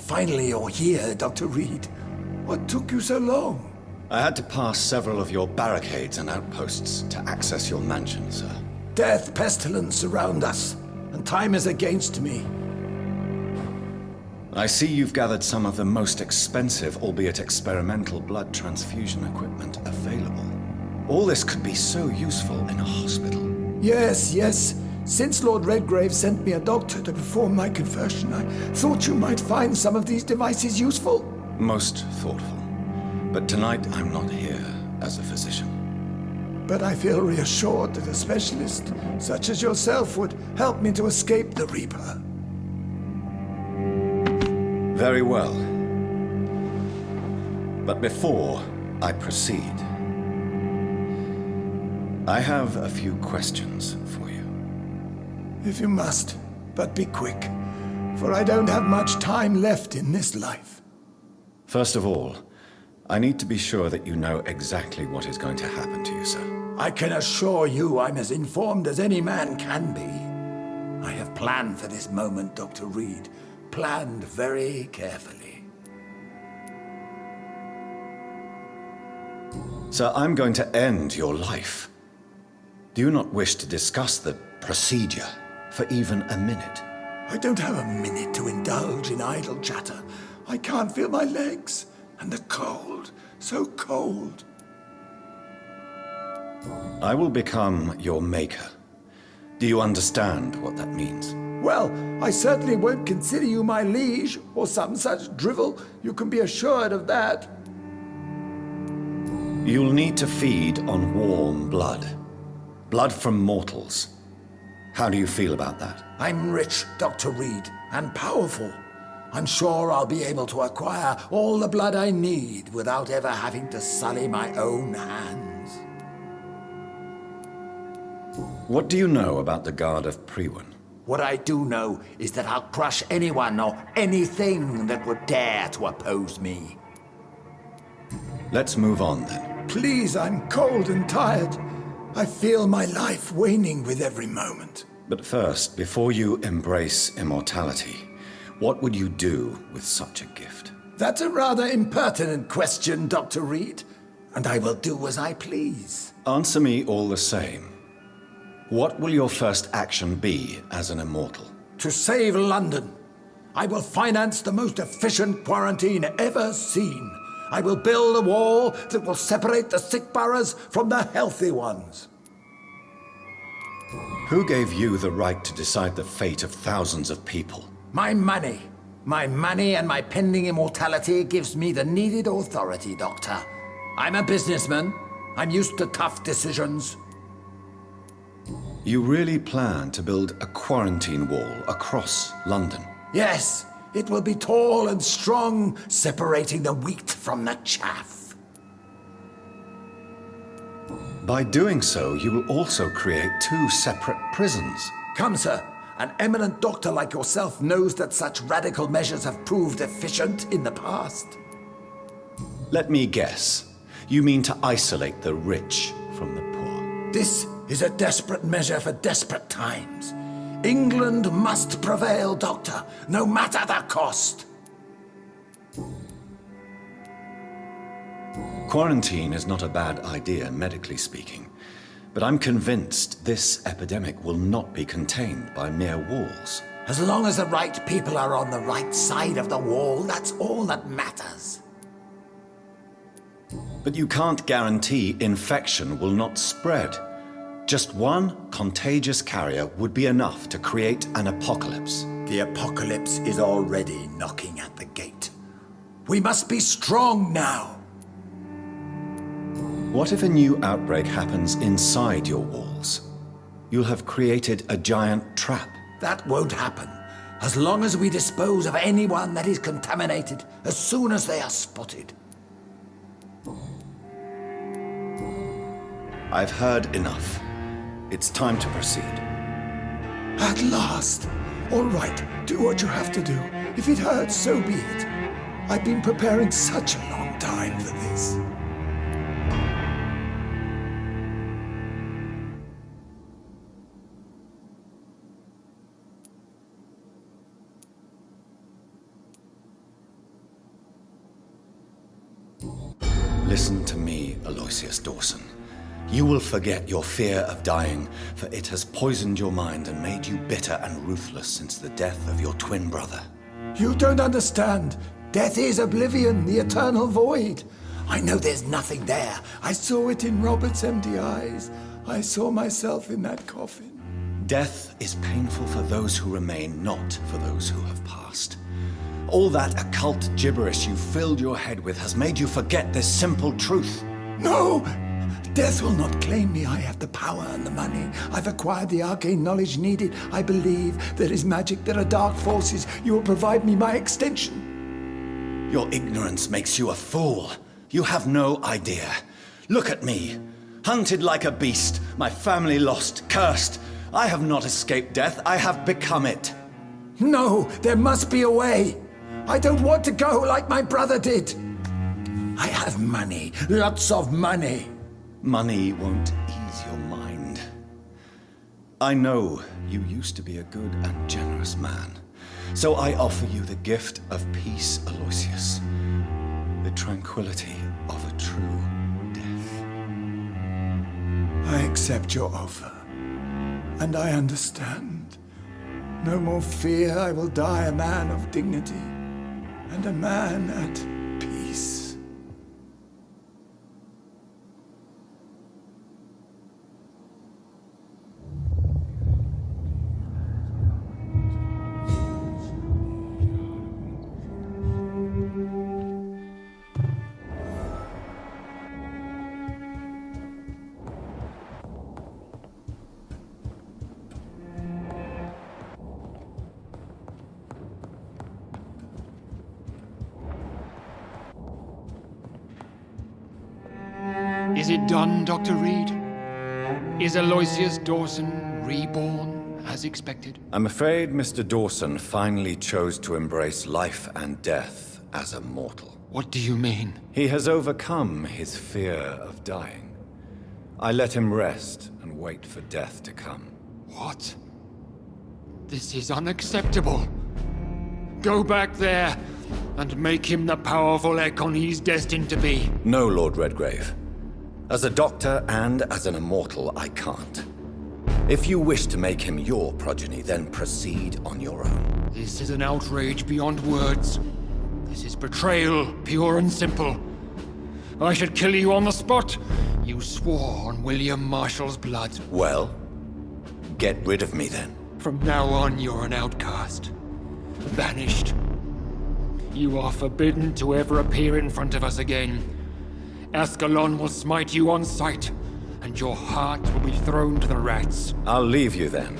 Finally you're here, Dr. Reed. What took you so long? I had to pass several of your barricades and outposts to access your mansion, sir. Death, pestilence surround us, and time is against me. I see you've gathered some of the most expensive, albeit experimental, blood transfusion equipment available. All this could be so useful in a hospital. Yes. Since Lord Redgrave sent me a doctor to perform my conversion, I thought you might find some of these devices useful. Most thoughtful. But tonight I'm not here as a physician. But I feel reassured that a specialist such as yourself would help me to escape the Reaper. Very well. But before I proceed, I have a few questions for you. If you must, but be quick, for I don't have much time left in this life. First of all, I need to be sure that you know exactly what is going to happen to you, sir. I can assure you I'm as informed as any man can be. I have planned for this moment, Dr. Reed. Planned very carefully. Sir, I'm going to end your life. Do you not wish to discuss the procedure for even a minute? I don't have a minute to indulge in idle chatter. I can't feel my legs, and the cold, so cold. I will become your maker. Do you understand what that means? Well, I certainly won't consider you my liege, or some such drivel. You can be assured of that. You'll need to feed on warm blood. Blood from mortals. How do you feel about that? I'm rich, Dr. Reed, and powerful. I'm sure I'll be able to acquire all the blood I need without ever having to sully my own hands. What do you know about the Guard of Priwen? What I do know is that I'll crush anyone or anything that would dare to oppose me. Let's move on then. Please, I'm cold and tired. I feel my life waning with every moment. But first, before you embrace immortality, what would you do with such a gift? That's a rather impertinent question, Dr. Reed, and I will do as I please. Answer me all the same. What will your first action be as an immortal? To save London, I will finance the most efficient quarantine ever seen. I will build a wall that will separate the sick boroughs from the healthy ones. Who gave you the right to decide the fate of thousands of people? My money. My money and my pending immortality gives me the needed authority, Doctor. I'm a businessman. I'm used to tough decisions. You really plan to build a quarantine wall across London? Yes. It will be tall and strong, separating the wheat from the chaff. By doing so, you will also create two separate prisons. Come, sir. An eminent doctor like yourself knows that such radical measures have proved efficient in the past. Let me guess. You mean to isolate the rich from the poor? This is a desperate measure for desperate times. England must prevail, Doctor, no matter the cost. Quarantine is not a bad idea, medically speaking. But I'm convinced this epidemic will not be contained by mere walls. As long as the right people are on the right side of the wall, that's all that matters. But you can't guarantee infection will not spread. Just one contagious carrier would be enough to create an apocalypse. The apocalypse is already knocking at the gate. We must be strong now. What if a new outbreak happens inside your walls? You'll have created a giant trap. That won't happen. As long as we dispose of anyone that is contaminated, as soon as they are spotted. I've heard enough. It's time to proceed. At last! All right, do what you have to do. If it hurts, so be it. I've been preparing such a long time for this. Listen to me, Aloysius Dawson. You will forget your fear of dying, for it has poisoned your mind and made you bitter and ruthless since the death of your twin brother. You don't understand. Death is oblivion, the eternal void. I know there's nothing there. I saw it in Robert's empty eyes. I saw myself in that coffin. Death is painful for those who remain, not for those who have passed. All that occult gibberish you filled your head with has made you forget this simple truth. No! Death will not claim me. I have the power and the money. I've acquired the arcane knowledge needed. I believe there is magic, there are dark forces. You will provide me my extension. Your ignorance makes you a fool. You have no idea. Look at me. Hunted like a beast, my family lost, cursed. I have not escaped death, I have become it. No, there must be a way. I don't want to go like my brother did. I have money, lots of money. Money won't ease your mind. I know you used to be a good and generous man. So I offer you the gift of peace, Aloysius. The tranquility of a true death. I accept your offer. And I understand. No more fear, I will die a man of dignity. And a man at peace. Is it done, Dr. Reed? Is Aloysius Dawson reborn, as expected? I'm afraid Mr. Dawson finally chose to embrace life and death as a mortal. What do you mean? He has overcome his fear of dying. I let him rest and wait for death to come. What? This is unacceptable. Go back there and make him the powerful Ekon he's destined to be. No, Lord Redgrave. As a doctor and as an immortal, I can't. If you wish to make him your progeny, then proceed on your own. This is an outrage beyond words. This is betrayal, pure and simple. I should kill you on the spot. You swore on William Marshall's blood. Well, get rid of me then. From now on, you're an outcast. Banished. You are forbidden to ever appear in front of us again. Ascalon will smite you on sight, and your heart will be thrown to the rats. I'll leave you then.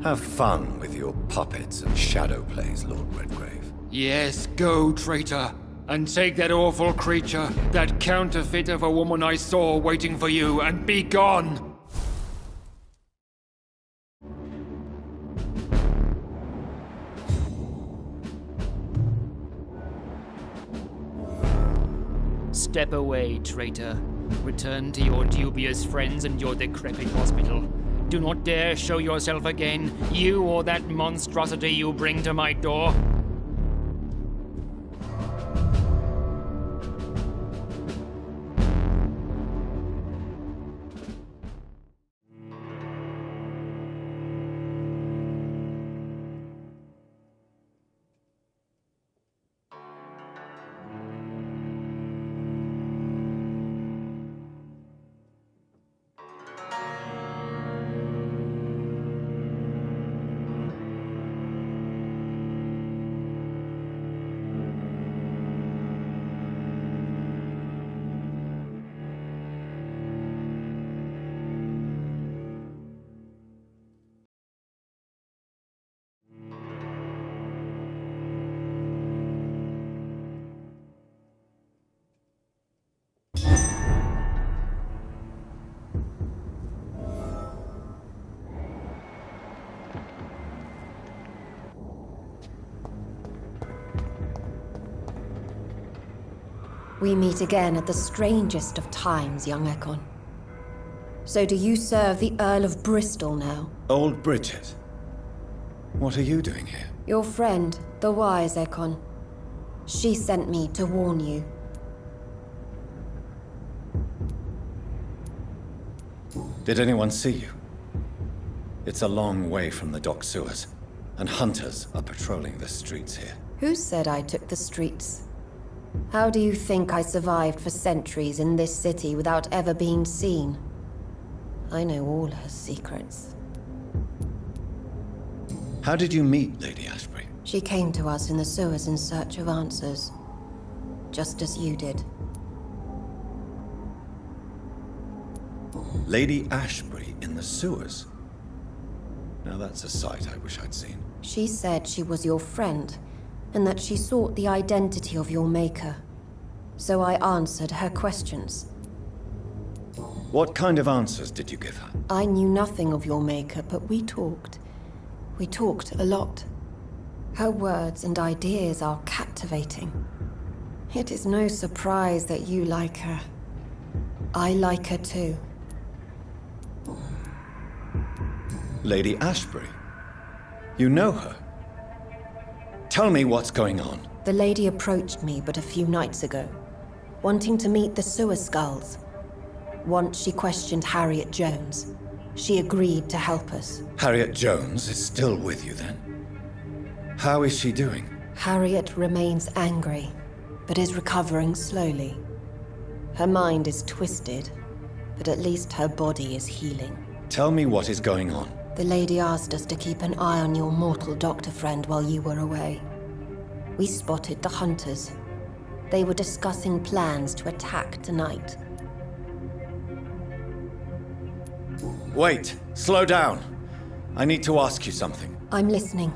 Have fun with your puppets and shadow plays, Lord Redgrave. Yes, go, traitor, and take that awful creature, that counterfeit of a woman I saw waiting for you, and be gone! Step away, traitor. Return to your dubious friends and your decrepit hospital. Do not dare show yourself again, you or that monstrosity you bring to my door. We meet again at the strangest of times, young Ekon. So do you serve the Earl of Bristol now? Old Bridget. What are you doing here? Your friend, the wise Ekon. She sent me to warn you. Did anyone see you? It's a long way from the dock sewers, and hunters are patrolling the streets here. Who said I took the streets? How do you think I survived for centuries in this city without ever being seen? I know all her secrets. How did you meet Lady Ashbury? She came to us in the sewers in search of answers. Just as you did. Lady Ashbury in the sewers? Now that's a sight I wish I'd seen. She said she was your friend, and that she sought the identity of your maker. So I answered her questions. What kind of answers did you give her? I knew nothing of your maker, but we talked. We talked a lot. Her words and ideas are captivating. It is no surprise that you like her. I like her too. Lady Ashbury? You know her? Tell me what's going on. The lady approached me but a few nights ago, wanting to meet the sewer skulls. Once she questioned Harriet Jones. She agreed to help us. Harriet Jones is still with you then? How is she doing? Harriet remains angry, but is recovering slowly. Her mind is twisted, but at least her body is healing. Tell me what is going on. The lady asked us to keep an eye on your mortal doctor friend while you were away. We spotted the hunters. They were discussing plans to attack tonight. Wait! Slow down! I need to ask you something. I'm listening,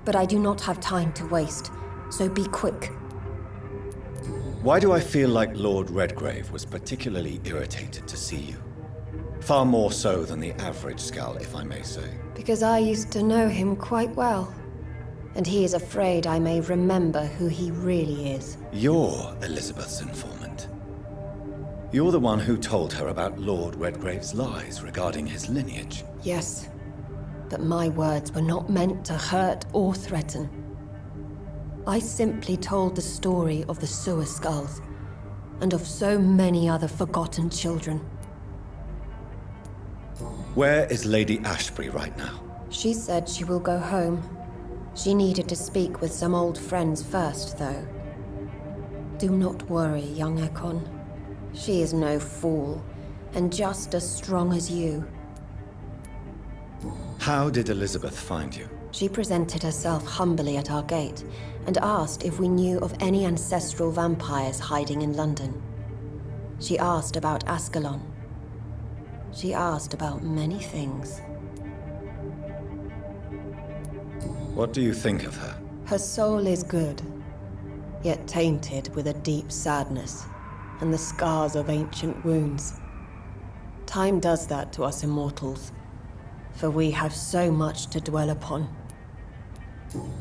but I do not have time to waste, so be quick. Why do I feel like Lord Redgrave was particularly irritated to see you? Far more so than the average Skull, if I may say. Because I used to know him quite well. And he is afraid I may remember who he really is. You're Elizabeth's informant. You're the one who told her about Lord Redgrave's lies regarding his lineage. Yes, but my words were not meant to hurt or threaten. I simply told the story of the sewer skulls, and of so many other forgotten children. Where is Lady Ashbury right now? She said she will go home. She needed to speak with some old friends first, though. Do not worry, young Ekon. She is no fool, and just as strong as you. How did Elizabeth find you? She presented herself humbly at our gate, and asked if we knew of any ancestral vampires hiding in London. She asked about Ascalon. She asked about many things. What do you think of her? Her soul is good, yet tainted with a deep sadness and the scars of ancient wounds. Time does that to us immortals, for we have so much to dwell upon.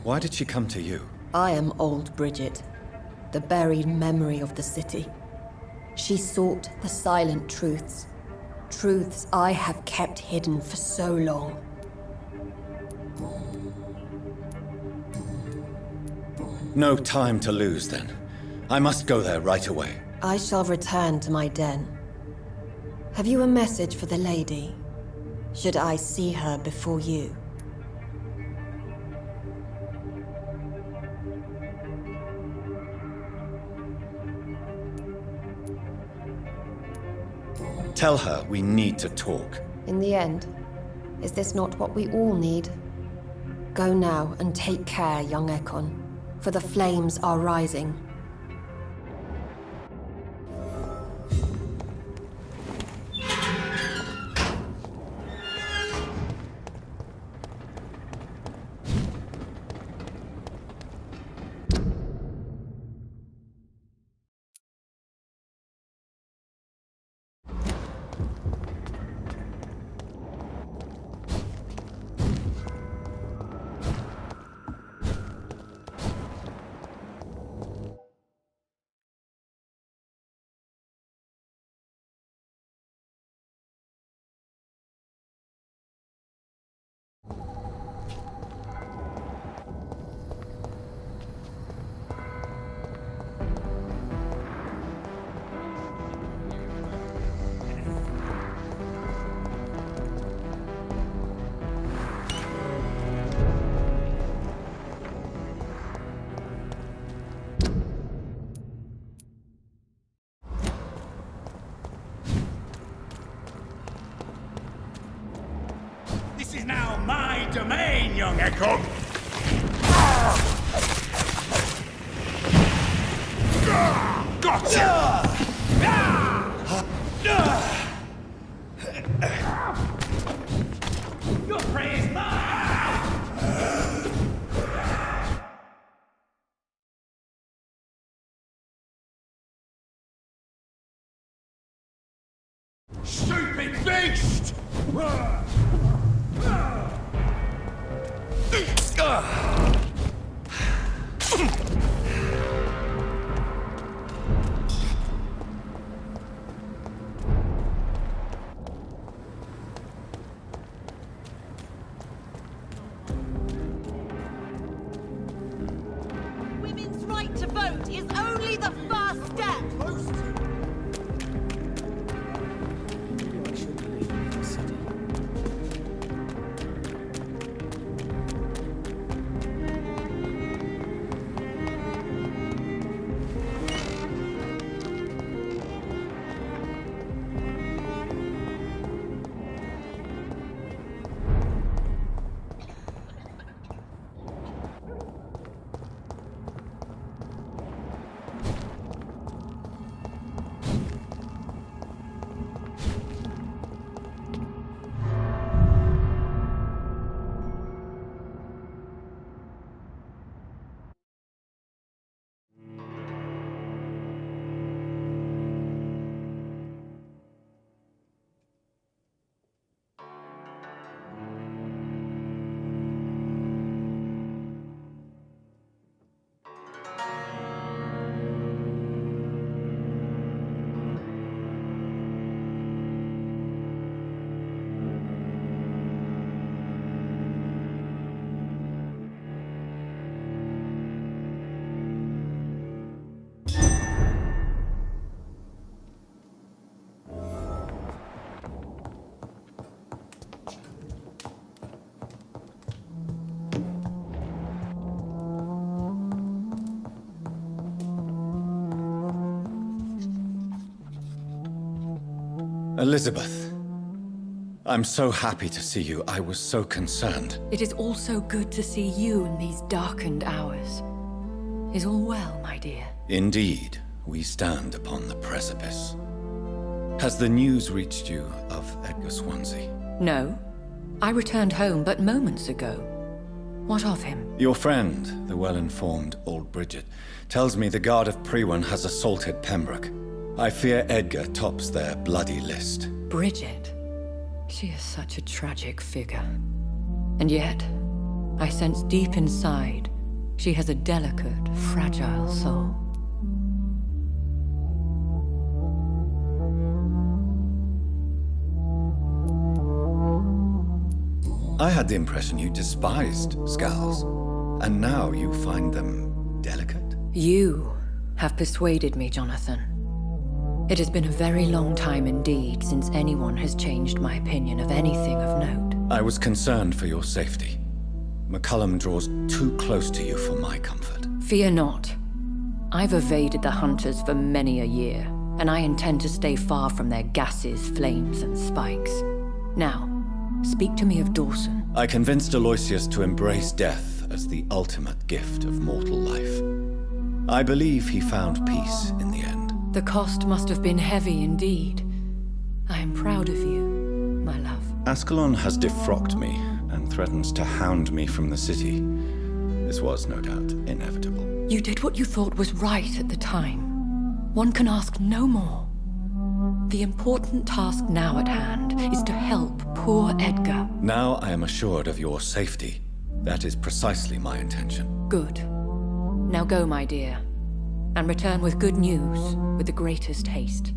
Why did she come to you? I am old Bridget, the buried memory of the city. She sought the silent truths, truths I have kept hidden for so long. No time to lose, then. I must go there right away. I shall return to my den. Have you a message for the lady? Should I see her before you? Tell her we need to talk. In the end, is this not what we all need? Go now and take care, young Ekon, for the flames are rising. This is now my domain, young Echo. Gotcha! Your prey is mine! Stupid beast! Women's right to vote is only the first step. Elizabeth, I'm so happy to see you. I was so concerned. It is also good to see you in these darkened hours. Is all well, my dear? Indeed, we stand upon the precipice. Has the news reached you of Edgar Swansea? No. I returned home but moments ago. What of him? Your friend, the well-informed old Bridget, tells me the Guard of Priwen has assaulted Pembroke. I fear Edgar tops their bloody list. Bridget? She is such a tragic figure. And yet, I sense deep inside, she has a delicate, fragile soul. I had the impression you despised skulls, and now you find them delicate? You have persuaded me, Jonathan. It has been a very long time indeed since anyone has changed my opinion of anything of note. I was concerned for your safety. McCullum draws too close to you for my comfort. Fear not. I've evaded the hunters for many a year, and I intend to stay far from their gases, flames, and spikes. Now, speak to me of Dawson. I convinced Aloysius to embrace death as the ultimate gift of mortal life. I believe he found peace in the end. The cost must have been heavy indeed. I am proud of you, my love. Ascalon has defrocked me and threatens to hound me from the city. This was, no doubt, inevitable. You did what you thought was right at the time. One can ask no more. The important task now at hand is to help poor Edgar. Now I am assured of your safety. That is precisely my intention. Good. Now go, my dear, and return with good news with the greatest haste.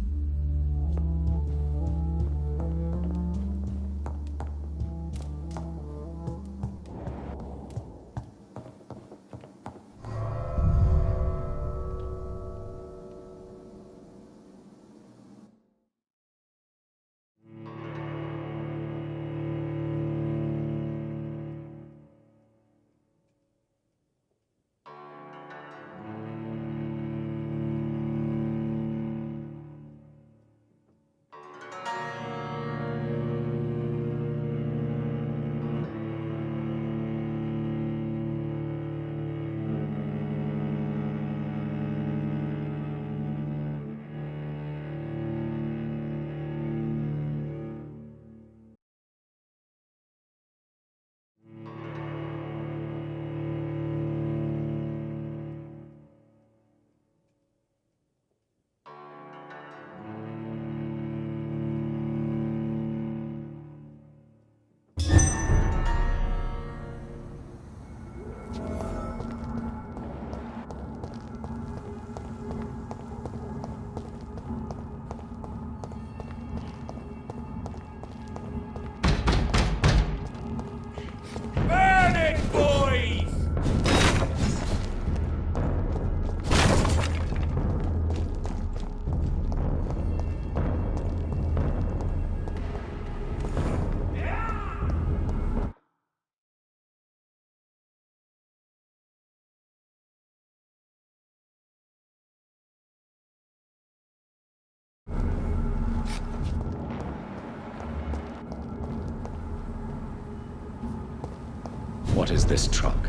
What is this truck?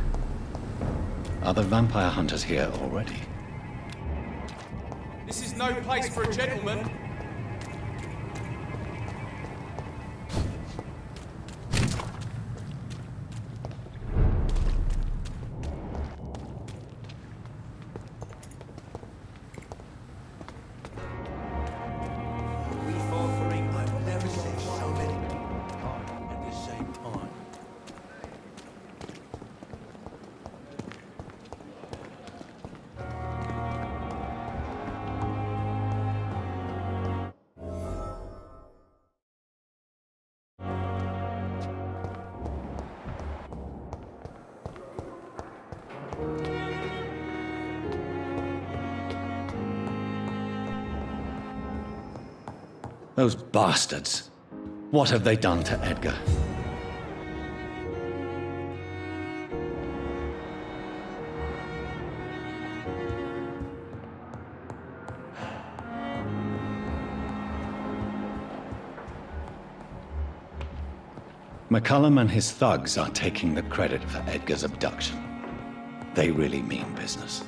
Are the vampire hunters here already? This is no place for a gentleman. I've never seen so many at the same time. Those bastards. What have they done to Edgar? McCullum and his thugs are taking the credit for Edgar's abduction. They really mean business.